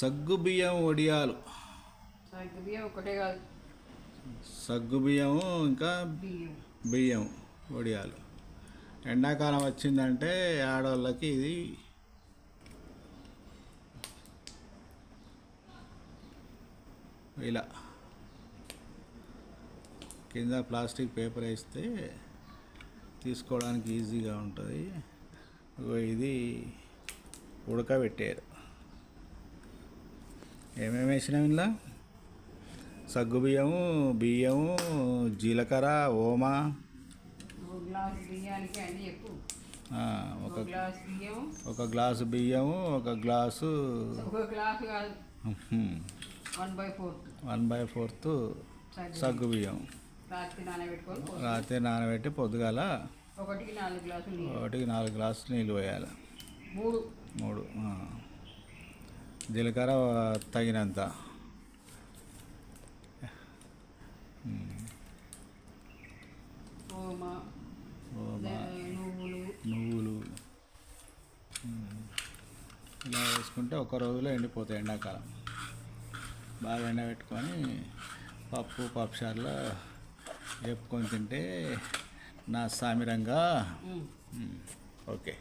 సగ్గుబియ్యం వడియాలు. సగ్గుబియ్యం ఒకటే కాదు, సగ్గుబియ్యము ఇంకా బియ్యం బియ్యం వడియాలు. ఎండాకాలం వచ్చిందంటే ఆడవాళ్ళకి ఇది ఇలా కింద ప్లాస్టిక్ పేపర్ వేస్తే తీసుకోవడానికి ఈజీగా ఉంటుంది. ఇది ఉడకబెట్టారు. ఏమేమి వేసినాం ఇలా? సగ్గుబియ్యము, బియ్యము, జీలకర్ర, ఓమా. ఒక గ్లాసు బియ్యానికి అన్నీ ఎక్కువ. ఒక గ్లాసు బియ్యం, ఒక గ్లాసు బియ్యము, ఒక గ్లాసు కాదు 1/4 1/4 సగ్గుబియ్యం రాత్రి నానబెట్టి పొద్దుగాల ఒకటికి 4 గ్లాసులు నీళ్ళు పోయాలి. 3 జీలకర్ర తగినంత, నువ్వులు ఇలా వేసుకుంటే ఒక రోజులో ఎండిపోతాయి. ఎండాకాలం బాగా ఎండబెట్టుకొని పప్పుచారులో వేపుకొని తింటే నా సామిరంగా. ఓకే.